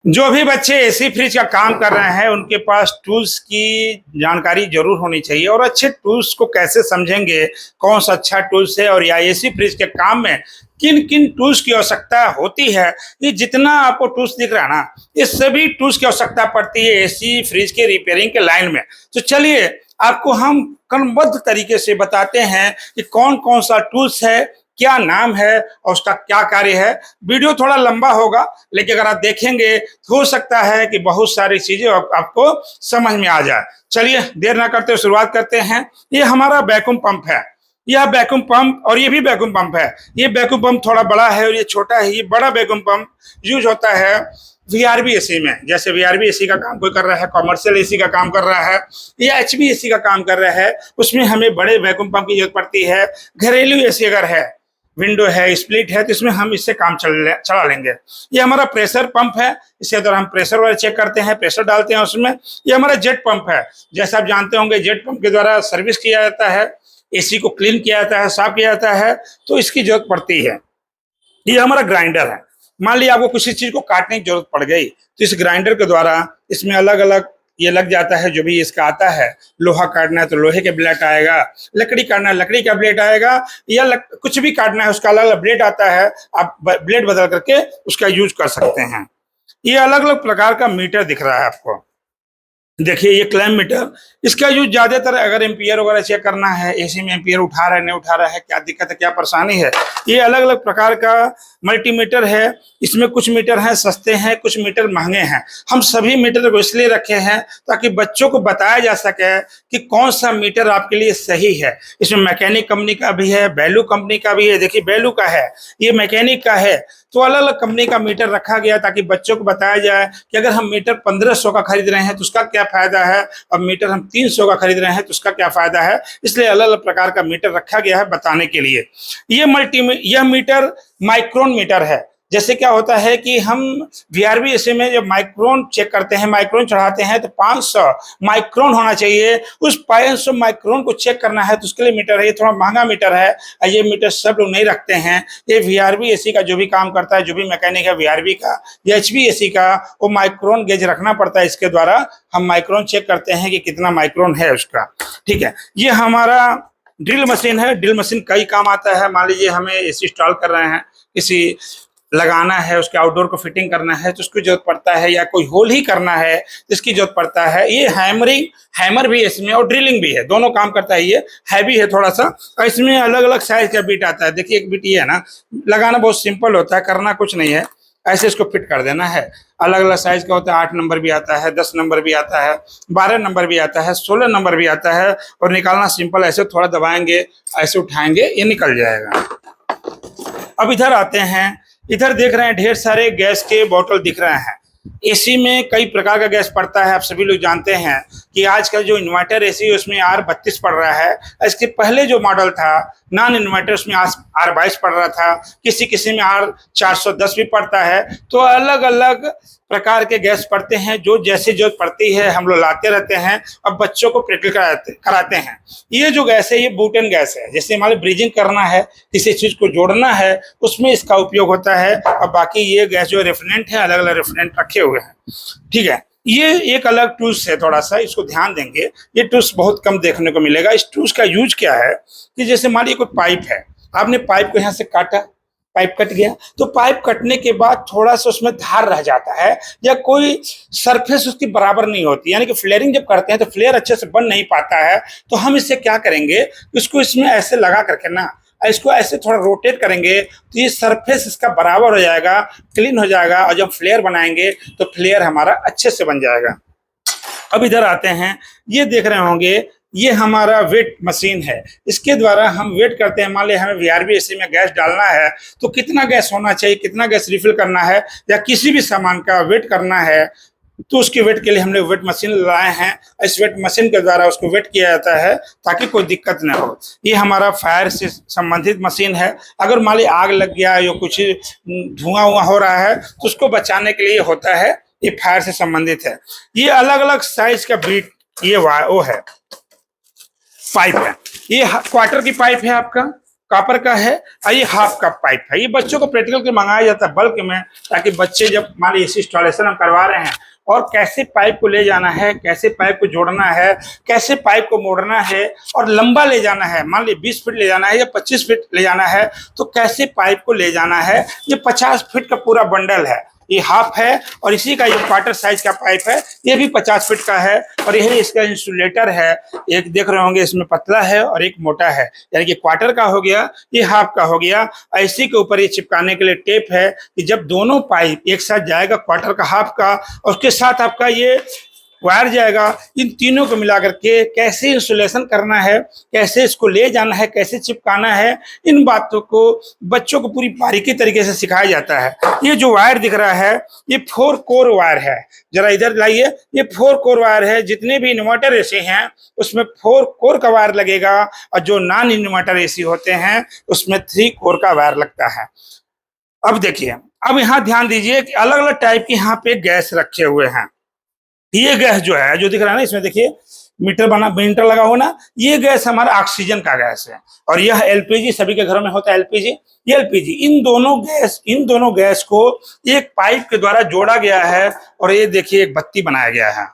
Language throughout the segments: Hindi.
जो भी बच्चे एसी फ्रिज का काम कर रहे हैं उनके पास टूल्स की जानकारी जरूर होनी चाहिए। और अच्छे टूल्स को कैसे समझेंगे, कौन सा अच्छा टूल्स है और या एसी फ्रिज के काम में किन किन टूल्स की आवश्यकता होती है। ये जितना आपको टूल्स दिख रहा है ना, ये सभी टूल्स की आवश्यकता पड़ती है एसी फ्रिज के रिपेयरिंग के लाइन में। तो चलिए आपको हम क्रमबद्ध तरीके से बताते हैं कि कौन कौन सा टूल्स है, क्या नाम है और उसका क्या कार्य है। वीडियो थोड़ा लंबा होगा, लेकिन अगर आप देखेंगे तो हो सकता है कि बहुत सारी चीजें आपको समझ में आ जाए। चलिए देर ना करते हुए शुरुआत करते हैं। ये हमारा वैक्यूम पंप है। यह वैक्यूम पंप और ये भी वैक्यूम पंप है। ये वैक्यूम पंप थोड़ा बड़ा है और ये छोटा है। ये बड़ा वैक्यूम पंप यूज होता है वीआरबी एसी में। जैसे वीआरबी एसी का काम कोई कर रहा है, कॉमर्शियल एसी का काम कर रहा है या एचबी एसी का काम कर रहा है, उसमें हमें बड़े वैक्यूम पंप की जरूरत पड़ती है। घरेलू एसी अगर है, विंडो है, स्प्लिट है, तो इसमें हम इससे काम चला लेंगे। ये हमारा प्रेशर पंप है। इसके द्वारा हम प्रेशर वाला चेक करते हैं, प्रेशर डालते हैं उसमें। ये हमारा जेट पंप है। जैसा आप जानते होंगे जेट पंप के द्वारा सर्विस किया जाता है, एसी को क्लीन किया जाता है, साफ किया जाता है, तो इसकी जरूरत पड़ती है। ये हमारा ग्राइंडर है। मान लिया आपको किसी चीज को काटने की जरूरत पड़ गई तो इस ग्राइंडर के द्वारा इसमें अलग अलग ये लग जाता है। जो भी इसका आता है, लोहा काटना है तो लोहे के ब्लेड आएगा, लकड़ी काटना है लकड़ी का ब्लेड आएगा, या कुछ भी काटना है उसका अलग अलग ब्लेड आता है। आप ब्लेड बदल करके उसका यूज कर सकते हैं। ये अलग अलग प्रकार का मीटर दिख रहा है आपको। देखिए ये क्लैम मीटर, इसका यूज ज्यादातर अगर एम्पियर वगैरह चेक करना है, एसी में एम्पियर उठा रहा है नहीं उठा रहा है, क्या दिक्कत है क्या परेशानी है। ये अलग अलग प्रकार का मल्टीमीटर है। इसमें कुछ मीटर हैं सस्ते हैं, कुछ मीटर महंगे हैं। हम सभी मीटर को इसलिए रखे हैं ताकि बच्चों को बताया जा सके कि कौन सा मीटर आपके लिए सही है। इसमें मैकेनिक कंपनी का भी है, वैल्यू कंपनी का भी है। देखिए वैल्यू का है, ये मैकेनिक का है। तो अलग अलग कंपनी का मीटर रखा गया ताकि बच्चों को बताया जाए कि अगर हम मीटर 1500 का खरीद रहे हैं तो उसका क्या फायदा है, और मीटर हम 300 का खरीद रहे हैं तो उसका क्या फायदा है। इसलिए अलग अलग प्रकार का मीटर रखा गया है बताने के लिए। यह मीटर माइक्रोन मीटर है। जैसे क्या होता है कि हम वीआरबी एसी में जब माइक्रोन चेक करते हैं, माइक्रोन चढ़ाते हैं, तो 500 माइक्रोन होना चाहिए। उस 500 माइक्रोन को चेक करना है तो उसके लिए मीटर है। ये थोड़ा महंगा मीटर है, ये मीटर सब लोग नहीं रखते हैं। ये वीआरबी एसी का जो भी काम करता है, जो भी मैकेनिक है वीआरबी का या एचबी एसी का, वो माइक्रोन गेज रखना पड़ता है। इसके द्वारा हम माइक्रोन चेक करते हैं कि कितना माइक्रोन है उसका। ठीक है, ये हमारा ड्रिल मशीन है। ड्रिल मशीन कई काम आता है। मान लीजिए हमें एसी इंस्टॉल कर रहे हैं, किसी लगाना है, उसके आउटडोर को फिटिंग करना है तो उसकी जरूरत पड़ता है, या कोई होल ही करना है तो इसकी जरूरत पड़ता है। ये हैमर भी इसमें और ड्रिलिंग भी है, दोनों काम करता है। ये हैवी है थोड़ा सा, और इसमें अलग अलग साइज का बीट आता है। देखिए एक बीट ये है ना, लगाना बहुत सिंपल होता है, करना कुछ नहीं है, ऐसे इसको फिट कर देना है। अलग अलग साइज का होता है, 8 नंबर भी आता है, 10 नंबर भी आता है, 12 नंबर भी आता है, 16 नंबर भी आता है। और निकालना सिंपल, ऐसे थोड़ा दबाएंगे, ऐसे उठाएंगे, ये निकल जाएगा। अब इधर आते हैं। इधर देख रहे हैं ढेर सारे गैस के बोतल दिख रहे हैं। एसी में कई प्रकार का गैस पड़ता है। आप सभी लोग जानते हैं कि आजकल जो इन्वर्टर एसी है उसमें R32 पड़ रहा है। इसके पहले जो मॉडल था नॉन इन्वर्टर, उसमें R22 पड़ रहा था। किसी किसी में R410 भी पड़ता है। तो अलग अलग प्रकार के गैस पड़ते हैं। जो जैसे जरूरत पड़ती है हम लोग लाते रहते हैं। अब बच्चों को प्रैक्टिकल कराते हैं। ये जो गैस है ये बूटेन गैस है। जैसे हमारे ब्रीजिंग करना है, किसी चीज को जोड़ना है, उसमें इसका उपयोग होता है। और बाकी ये गैस जो रेफरेंट है, अलग अलग रेफरेंट रखे हुए हैं। ठीक है, ये एक अलग टूल्स है, थोड़ा सा इसको ध्यान देंगे। ये टूल्स बहुत कम देखने को मिलेगा। इस टूल्स का यूज क्या है कि जैसे मान लीजिए कोई पाइप है, आपने पाइप को यहाँ से काटा, पाइप कट गया, तो पाइप कटने के बाद थोड़ा सा उसमें धार रह जाता है, या कोई सरफेस उसकी बराबर नहीं होती, यानी कि फ्लेयरिंग जब करते हैं तो फ्लेयर अच्छे से बन नहीं पाता है। तो हम इससे क्या करेंगे, इसको इसमें ऐसे लगा करके ना, इसको ऐसे थोड़ा रोटेट करेंगे तो ये सरफेस इसका बराबर हो जाएगा, क्लीन हो जाएगा। और जब फ्लेयर बनाएंगे तो फ्लेयर हमारा अच्छे से बन जाएगा। अब इधर आते हैं, ये देख रहे होंगे ये हमारा वेट मशीन है। इसके द्वारा हम वेट करते हैं। मान लिया हमें वीआरबी एसी में गैस डालना है तो कितना गैस होना चाहिए, कितना गैस रिफिल करना है, या किसी भी सामान का वेट करना है, तो उसके वेट के लिए हमने वेट मशीन लाए हैं। इस वेट मशीन के द्वारा उसको वेट किया जाता है ताकि कोई दिक्कत ना हो। ये हमारा फायर से संबंधित मशीन है। अगर मान लीजिए आग लग गया या कुछ धुआं हो रहा है तो उसको बचाने के लिए होता है। ये फायर से संबंधित है। ये अलग अलग साइज का बीट, ये वो है पाइप है। ये क्वार्टर की पाइप है आपका, कॉपर का है और ये हाफ का पाइप है। ये बच्चों को प्रैक्टिकल के मंगाया जाता है बल्क में, ताकि बच्चे जब मान लीजिए एसी इंस्टॉलेशन हम करवा रहे हैं और कैसे पाइप को ले जाना है, कैसे पाइप को जोड़ना है, कैसे पाइप को मोड़ना है और लंबा ले जाना है, मान लीजिए 20 फीट ले जाना है या 25 फीट ले जाना है, तो कैसे पाइप को ले जाना है। ये 50 फीट का पूरा बंडल है, ये हाफ है। और इसी का ये क्वार्टर साइज का पाइप है, ये भी 50 फीट का है। और यही इसका इंसुलेटर है, एक देख रहे होंगे इसमें पतला है और एक मोटा है, यानी कि क्वार्टर का हो गया, ये हाफ का हो गया। इसी के ऊपर ये चिपकाने के लिए टेप है कि जब दोनों पाइप एक साथ जाएगा, क्वार्टर का हाफ का और उसके साथ आपका ये वायर जाएगा, इन तीनों को मिलाकर के कैसे इंसुलेशन करना है, कैसे इसको ले जाना है, कैसे चिपकाना है, इन बातों को बच्चों को पूरी बारीकी तरीके से सिखाया जाता है। ये जो वायर दिख रहा है ये 4 कोर वायर है, जरा इधर लाइए, ये 4 कोर वायर है। जितने भी इन्वर्टर एसी हैं उसमें 4 कोर का वायर लगेगा और जो नॉन इन्वर्टर एसी होते हैं उसमें 3 कोर का वायर लगता है। अब देखिए, अब यहाँ ध्यान दीजिए कि अलग अलग टाइप के यहाँ पे गैस रखे हुए हैं। ये गैस जो है, जो दिख रहा है ना, इसमें देखिए मीटर लगा हुआ ना, ये गैस हमारा ऑक्सीजन का गैस है। और यह एलपीजी, सभी के घरों में होता है एलपीजी, ये एलपीजी। इन दोनों गैस को एक पाइप के द्वारा जोड़ा गया है और ये देखिए एक बत्ती बनाया गया है।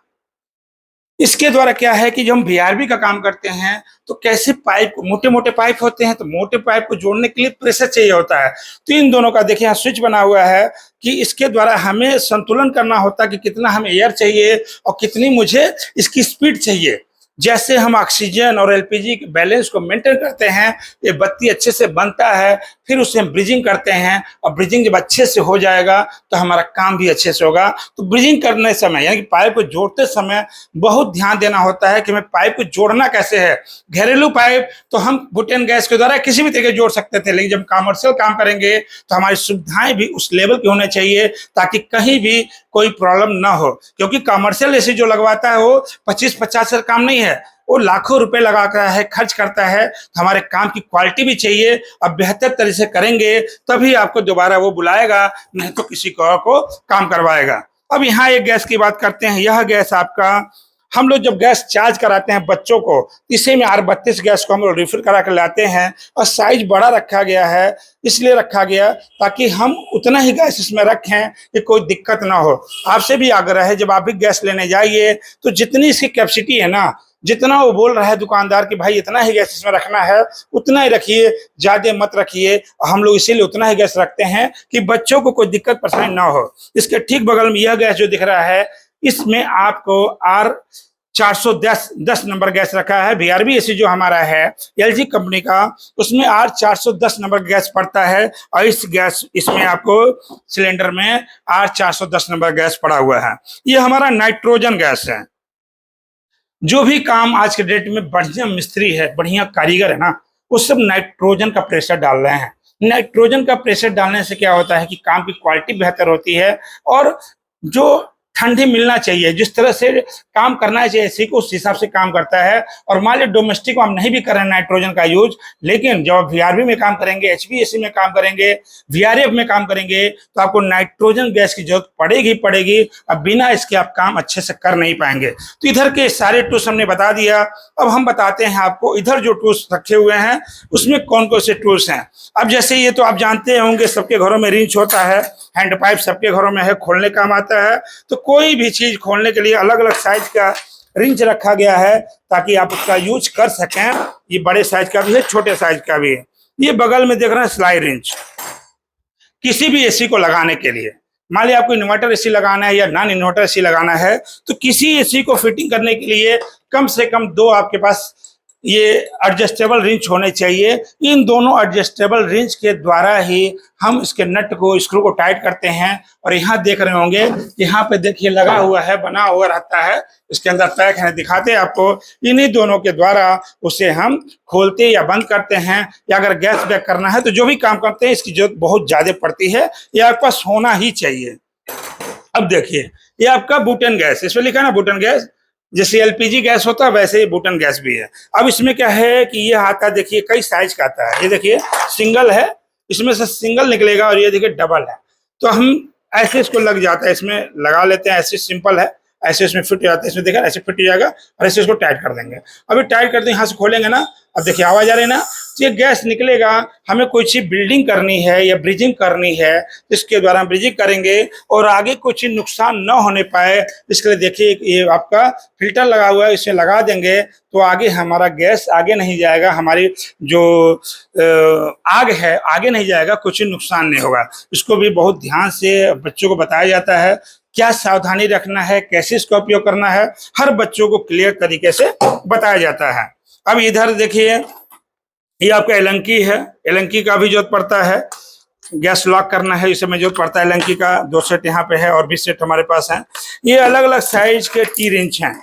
इसके द्वारा क्या है कि जब हम वीआरबी का काम करते हैं तो कैसे पाइप, मोटे मोटे पाइप होते हैं तो मोटे पाइप को जोड़ने के लिए प्रेशर चाहिए होता है। तो इन दोनों का देखिए यहाँ स्विच बना हुआ है कि इसके द्वारा हमें संतुलन करना होता है कि कितना हमें एयर चाहिए और कितनी मुझे इसकी स्पीड चाहिए। जैसे हम ऑक्सीजन और एलपीजी के बैलेंस को मेंटेन करते हैं, ये बत्ती अच्छे से बनता है, फिर उसे हम ब्रिजिंग करते हैं और ब्रिजिंग जब अच्छे से हो जाएगा तो हमारा काम भी अच्छे से होगा। तो ब्रिजिंग करने समय यानी कि पाइप को जोड़ते समय बहुत ध्यान देना होता है कि हमें पाइप को जोड़ना कैसे है। घरेलू पाइप तो हम बुटेन गैस के द्वारा किसी भी तरीके जोड़ सकते थे, लेकिन जब कमर्शियल काम करेंगे तो हमारी सुविधाएं भी उस लेवल की होनी चाहिए ताकि कहीं भी कोई प्रॉब्लम ना हो। क्योंकि कमर्शियल एसी जो लगवाता है वो 25-50 का काम नहीं है, वो लाखों रुपए लगा कर है, खर्च करता है। तो हमारे काम की क्वालिटी भी चाहिए, अब बेहतर तरीके से करेंगे तभी आपको दोबारा वो बुलाएगा, नहीं तो किसी को काम करवाएगा। अब यहाँ एक गैस की बात करते हैं। यह गैस आपका, हम लोग जब गैस चार्ज कराते हैं बच्चों को, इसी में R32 गैस को हम लोग रिफिल करा कर लाते हैं और साइज बड़ा रखा गया है, इसलिए रखा गया ताकि हम उतना ही गैस इसमें रखें कि कोई दिक्कत ना हो। आपसे भी आग्रह है, जब आप भी गैस लेने जाइए तो जितनी इसकी कैपेसिटी है ना, जितना वो बोल रहा है दुकानदार कि भाई इतना ही गैस इसमें रखना है, उतना ही रखिए, ज्यादा मत रखिए। हम लोग इसीलिए उतना ही गैस रखते हैं कि बच्चों को कोई दिक्कत परेशानी ना हो। इसके ठीक बगल में यह गैस जो दिख रहा है, इसमें आपको R410 नंबर गैस रखा है। वीआरबी एसी जो हमारा है एलजी कंपनी का, उसमें R410 नंबर गैस पड़ता है और इसमें आपको सिलेंडर में R410 नंबर गैस पड़ा हुआ है। ये हमारा नाइट्रोजन गैस है। जो भी काम आज के डेट में बढ़िया मिस्त्री है, बढ़िया कारीगर है ना, वो सब नाइट्रोजन का प्रेशर डाल रहे हैं। नाइट्रोजन का प्रेशर डालने से क्या होता है कि काम की क्वालिटी बेहतर होती है और जो ठंडी मिलना चाहिए, जिस तरह से काम करना चाहिए एसी को, उस हिसाब से काम करता है। और मान लीजिए डोमेस्टिक में हम नहीं भी कर रहे हैं नाइट्रोजन का यूज, लेकिन जब आप वीआरबी में काम करेंगे, एचवीएसी में काम करेंगे, वीआरएफ में काम करेंगे, तो आपको नाइट्रोजन गैस की जरूरत पड़ेगी। अब बिना इसके आप काम अच्छे से कर नहीं पाएंगे। तो इधर के सारे टूल्स हमने बता दिया। अब हम बताते हैं आपको इधर जो टूल्स रखे हुए हैं उसमें कौन कौन से टूल्स हैं। अब जैसे ये तो आप जानते होंगे, सबके घरों में रिंच होता है, हैंड पाइप सबके घरों में है, खोलने काम आता है। तो कोई भी चीज खोलने के लिए अलग अलग साइज का रिंच रखा गया है ताकि आप उसका यूज कर सकें। ये बड़े साइज का भी है, छोटे साइज का भी है। ये बगल में देख रहे हैं स्लाइड रिंच, किसी भी एसी को लगाने के लिए। मान लिया आपको इन्वर्टर एसी लगाना है या नॉन इन्वर्टर एसी लगाना है, तो किसी एसी को फिटिंग करने के लिए कम से कम 2 आपके पास ये एडजस्टेबल रिंच होने चाहिए। इन दोनों एडजस्टेबल रिंच के द्वारा ही हम इसके नट को, स्क्रू को टाइट करते हैं। और यहाँ देख रहे होंगे, यहाँ पे देखिए लगा हुआ है, बना हुआ रहता है, इसके अंदर पैक है, दिखाते हैं आपको। इन्हीं दोनों के द्वारा उसे हम खोलते या बंद करते हैं। या अगर गैस बैक करना है तो जो भी काम करते हैं इसकी जरूरत बहुत ज्यादा पड़ती है, ये आपके पास होना ही चाहिए। अब देखिए, ये आपका बुटेन गैस, इसमें लिखा है ना बुटेन गैस, जैसे एलपीजी गैस होता है वैसे ही बुटेन गैस भी है। अब इसमें क्या है कि ये आता है, देखिए कई साइज का आता है। ये देखिए सिंगल है, इसमें से सिंगल निकलेगा, और ये देखिए डबल है। तो हम ऐसे इसको लग जाता है, इसमें लगा लेते हैं, ऐसे सिंपल है, ऐसे इसमें फिट हो जाता है। इसमें देखा ऐसे फिट हो जाएगा और ऐसे इसको टाइट कर देंगे। अभी टाइट करते हैं, यहाँ से खोलेंगे ना, अब देखिए आवाज आ रही है ना, तो ये गैस निकलेगा। हमें कोई चीज बिल्डिंग करनी है या ब्रिजिंग करनी है, इसके द्वारा हम ब्रिजिंग करेंगे और आगे कुछ नुकसान न होने पाए, इसके लिए देखिए ये आपका फिल्टर लगा हुआ है, इसे लगा देंगे तो आगे हमारा गैस आगे नहीं जाएगा, हमारी जो आग है आगे नहीं जाएगा, कुछ नुकसान नहीं होगा। इसको भी बहुत ध्यान से बच्चों को बताया जाता है, क्या सावधानी रखना है, कैसे इसका उपयोग करना है, हर बच्चों को क्लियर तरीके से बताया जाता है। अब इधर देखिए ये आपका एलंकी है, एलंकी का भी जरूरत पड़ता है, गैस लॉक करना है इस समय जरूरत पड़ता है एलंकी का। 2 सेट यहाँ पे है और भी सेट हमारे पास है। ये अलग अलग साइज के टी रिंच हैं,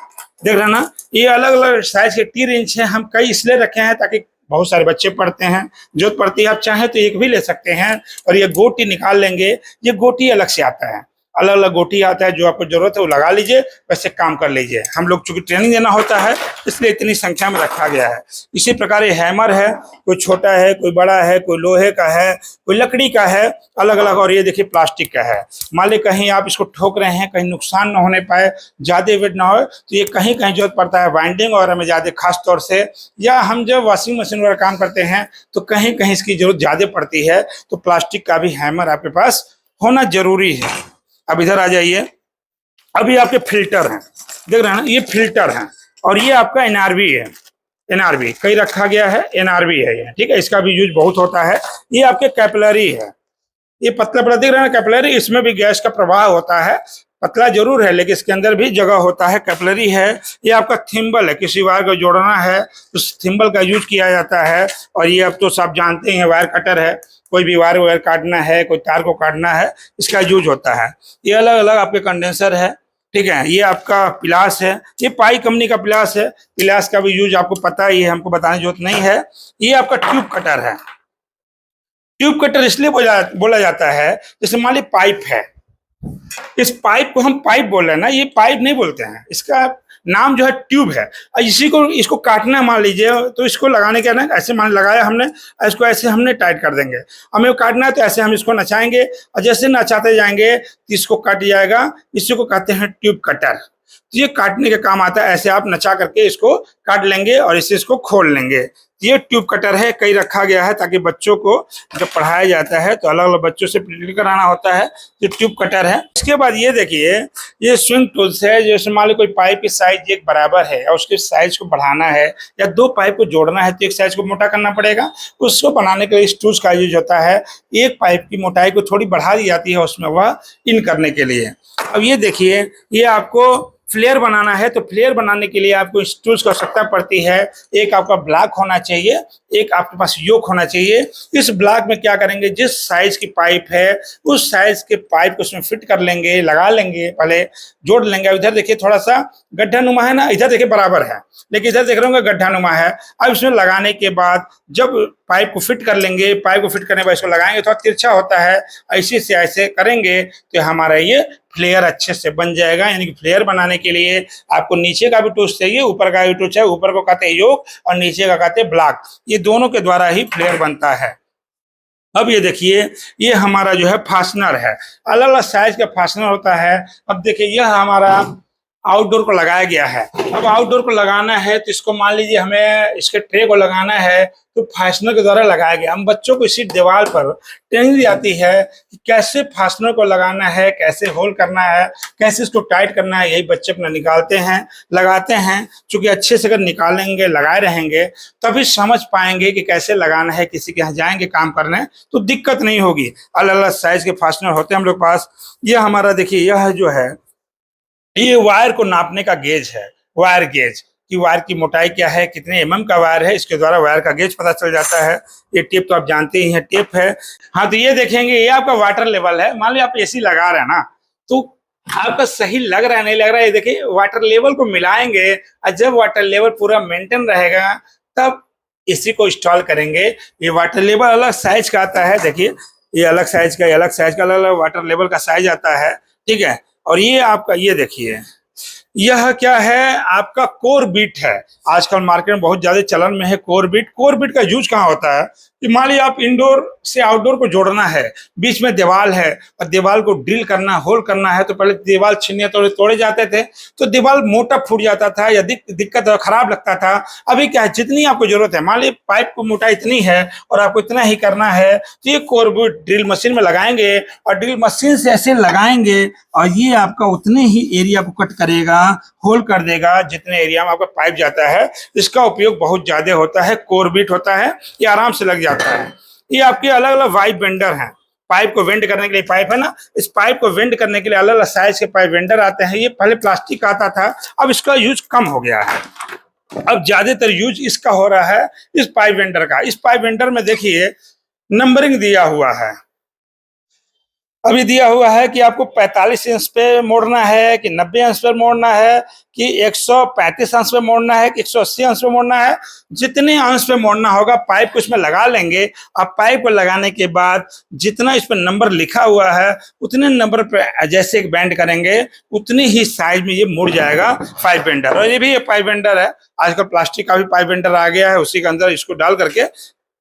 देख रहे हैं ना, ये अलग अलग साइज के टी रिंच हैं। हम कई इसलिए रखे हैं ताकि बहुत सारे बच्चे पढ़ते हैं, जरूरत पड़ती है, आप चाहें तो एक भी ले सकते हैं। और ये गोटी निकाल लेंगे, ये गोटी अलग से आता है, अलग अलग गोटी आता है, जो आपको जरूरत है वो लगा लीजिए, वैसे काम कर लीजिए। हम लोग चूंकि ट्रेनिंग देना होता है इसलिए इतनी संख्या में रखा गया है। इसी प्रकार ये हैमर है, कोई छोटा है, कोई बड़ा है, कोई लोहे का है, कोई लकड़ी का है, अलग अलग। और ये देखिए प्लास्टिक का है। मान ली कहीं आप इसको ठोक रहे हैं, कहीं नुकसान न होने पाए, ज्यादा वेट ना हो, तो ये कहीं कहीं जरूरत पड़ता है वाइंडिंग वगैरह में ज्यादा, खास तौर से, या हम जब वॉशिंग मशीन वगैरह काम करते हैं तो कहीं कहीं इसकी जरूरत ज्यादा पड़ती है, तो प्लास्टिक का भी हैमर आपके पास होना जरूरी है। अब इधर आ जाइए, अभी आपके फिल्टर हैं, देख रहे हैं ना, ये फिल्टर हैं और ये आपका एनआरवी है, एनआरवी कहीं रखा गया है, एनआरवी है ये, ठीक है, इसका भी यूज बहुत होता है। ये आपके कैपिलरी है, ये पतला पतला दिख रहा है ना कैपिलरी, इसमें भी गैस का प्रवाह होता है, पतला जरूर है लेकिन इसके अंदर भी जगह होता है, कैपिलरी है। ये आपका थिम्बल है, किसी वायर को जोड़ना है उस थिम्बल का यूज किया जाता है। और ये अब तो सब जानते हैं वायर कटर है, कोई भी वायर वगैरह काटना है, कोई तार को काटना है, इसका यूज होता है। ये अलग अलग आपके कंडेंसर है, ठीक है। ये आपका पिलास है, ये पाई कंपनी का पिलास है, पिलास का भी यूज आपको पता ही है, हमको बताने की जरूरत नहीं है। ये आपका ट्यूब कटर है, ट्यूब कटर इसलिए बोला जाता है, जैसे मान ली पाइप है, इस पाइप को हम पाइप बोल रहे हैं ना, ये पाइप नहीं बोलते हैं, इसका नाम जो है ट्यूब है। और इसी को इसको काटना मान लीजिए, तो इसको लगाने का ना, ऐसे मान लगाया हमने, इसको ऐसे हमने टाइट कर देंगे, हमें काटना है तो ऐसे हम इसको नचाएंगे और जैसे नचाते जाएंगे तो इसको कट जाएगा, इसी को कहते हैं ट्यूब कटर। तो ये काटने के काम आता है, ऐसे आप नचा करके इसको काट लेंगे और इसे इसको खोल लेंगे। ये ट्यूब कटर है, कहीं रखा गया है ताकि बच्चों को जब पढ़ाया जाता है तो अलग अलग बच्चों से प्रैक्टिकल कराना होता है, ये ट्यूब कटर है। इसके बाद ये देखिए, ये स्विंग टूल्स है, जैसे मान लो कोई पाइप की साइज एक बराबर है और उसके साइज को बढ़ाना है या 2 पाइप को जोड़ना है तो एक साइज को मोटा करना पड़ेगा, उसको बनाने के लिए इस टूल्स का यूज होता है। एक पाइप की मोटाई को थोड़ी बढ़ा दी जाती है उसमें वह इन करने के लिए। अब ये देखिए, ये आपको फ्लेयर बनाना है तो फ्लेयर बनाने के लिए आपको इस टूल्स की आवश्यकता पड़ती है। एक आपका ब्लॉक होना चाहिए, एक आपके पास योक होना चाहिए। इस ब्लॉक में क्या करेंगे, जिस साइज की पाइप है उस साइज के पाइप को उसमें फिट कर लेंगे, लगा लेंगे, पहले जोड़ लेंगे। इधर देखिए थोड़ा सा गड्ढा नुमा है ना, इधर देखिए बराबर है लेकिन इधर देख रहे होंगे गड्ढा नुमा है। अब इसमें लगाने के बाद जब पाइप को फिट कर लेंगे, पाइप को फिट करने के बाद इसको लगाएंगे, थोड़ा तिरछा होता है, ऐसे से ऐसे करेंगे तो हमारा ये फ्लेयर अच्छे से बन जाएगा। यानी कि फ्लेयर बनाने के लिए आपको नीचे का भी टूल्स चाहिए, ऊपर का भी टूल्स चाहिए। ऊपर को कहते हैं योक और नीचे का कहते हैं ब्लॉक, ये दोनों के द्वारा ही फ्लेयर बनता है। अब ये देखिए, ये हमारा जो है फास्टनर है, अलग अलग साइज का फास्टनर होता है। अब देखिए यह हमारा आउटडोर को लगाया गया है। अब आउटडोर को लगाना है तो इसको मान लीजिए हमें इसके ट्रे को लगाना है तो फास्टनर के द्वारा लगाया गया। हम बच्चों को इसी दीवार पर ट्रेनिंग दी जाती है कि कैसे फास्टनर को लगाना है, कैसे होल करना है, कैसे इसको टाइट करना है। यही बच्चे अपना निकालते हैं, लगाते हैं। चूंकि अच्छे से अगर निकालेंगे, लगाए रहेंगे, तभी समझ पाएंगे कि कैसे लगाना है। किसी के यहाँ जाएंगे काम करने तो दिक्कत नहीं होगी। अलग अलग साइज के फास्टनर होते हैं हम लोग पास। यह हमारा देखिए, यह जो है ये वायर को नापने का गेज है, वायर गेज कि वायर की मोटाई क्या है, कितने एमएम का वायर है, इसके द्वारा वायर का गेज पता चल जाता है। ये टेप तो आप जानते ही हैं, टेप है। हाँ, तो ये देखेंगे, ये आपका वाटर लेवल है। मान लो आप एसी लगा रहे हैं ना, तो आपका सही लग रहा है नहीं लग रहा है, ये देखिए वाटर लेवल को मिलाएंगे और जब वाटर लेवल पूरा मेंटेन रहेगा तब एसी को इंस्टॉल करेंगे। ये वाटर लेवल अलग साइज का आता है, देखिए ये अलग साइज का, ये अलग साइज का, अलग अलग वाटर लेवल का साइज आता है, ठीक है। और ये आपका, ये देखिए यह क्या है, आपका कोर बिट है। आजकल मार्केट में बहुत ज्यादा चलन में है कोर बिट। कोर बिट का यूज कहाँ होता है कि मान लीजिए आप इंडोर से आउटडोर को जोड़ना है, बीच में दीवार है और दीवार को ड्रिल करना, होल करना है, तो पहले दीवार छीने तोड़े जाते थे, तो दीवार मोटा फूट जाता था या दिक्कत खराब लगता था। अभी क्या है, जितनी आपको जरूरत है, मान लीजिए पाइप को मोटाई इतनी है और आपको इतना ही करना है, तो ये कोर बिट ड्रिल मशीन में लगाएंगे और ड्रिल मशीन से ऐसे लगाएंगे और ये आपका उतने ही एरिया को कट करेगा, होल कर देगा जितने एरिया में आपका पाइप जाता है। इसका उपयोग बहुत ज्यादा होता है, कोर बिट होता है, ये आराम से लग जाता है। ये आपके अलग अलग वाइप बेंडर हैं। पाइप को वेंड करने के लिए पाइप है ना, इस पाइप को वेंड करने के लिए अलग अलग साइज के पाइप वेंडर आते हैं। ये पहले प्लास्टिक का आता था, अब इसका यूज कम हो गया है। अब ज्यादातर यूज इसका हो रहा है, इस पाइप वेंडर का। इस पाइप वेंडर में देखिए नंबरिंग दिया हुआ है, अभी दिया हुआ है कि आपको 45 इंच पे मोड़ना है कि 90 इंच पे मोड़ना है कि 135 अंश पे मोड़ना है कि 180 अंश पे मोड़ना है। जितने अंश पे मोड़ना होगा पाइप को इसमें लगा लेंगे। अब पाइप को लगाने के बाद जितना इस पर नंबर लिखा हुआ है उतने नंबर पे जैसे एक बैंड करेंगे उतनी ही साइज में ये मुड़ जाएगा पाइप बेंडर। और ये भी पाइप बेंडर है, आजकल प्लास्टिक का भी पाइप बेंडर आ गया है, उसी के अंदर इसको डाल करके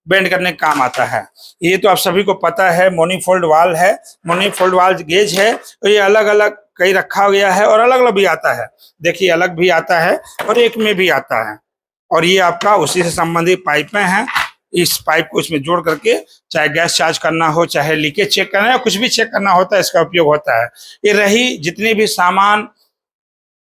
बेंड करने का काम आता है। ये तो आप सभी को पता है, मोनीफोल्ड वाल है, मोनीफोल्ड वाल गेज है। तो ये अलग अलग कहीं रखा गया है और अलग अलग भी आता है, देखिए अलग भी आता है और एक में भी आता है। और ये आपका उसी से संबंधित पाइपें हैं। इस पाइप को इसमें जोड़ करके चाहे गैस चार्ज करना हो, चाहे लीकेज चेक करना है, कुछ भी चेक करना होता है, इसका उपयोग होता है। ये रही जितने भी सामान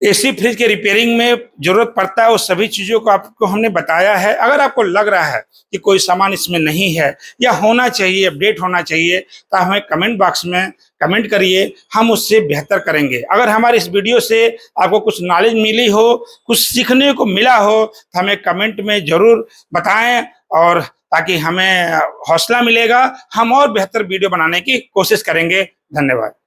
एसी फ्रिज के रिपेयरिंग में जरूरत पड़ता है, वो सभी चीजों को आपको हमने बताया है। अगर आपको लग रहा है कि कोई सामान इसमें नहीं है या होना चाहिए, अपडेट होना चाहिए, तो हमें कमेंट बॉक्स में कमेंट करिए, हम उससे बेहतर करेंगे। अगर हमारे इस वीडियो से आपको कुछ नॉलेज मिली हो, कुछ सीखने को मिला हो, तो हमें कमेंट में जरूर बताएं, और ताकि हमें हौसला मिलेगा, हम और बेहतर वीडियो बनाने की कोशिश करेंगे। धन्यवाद।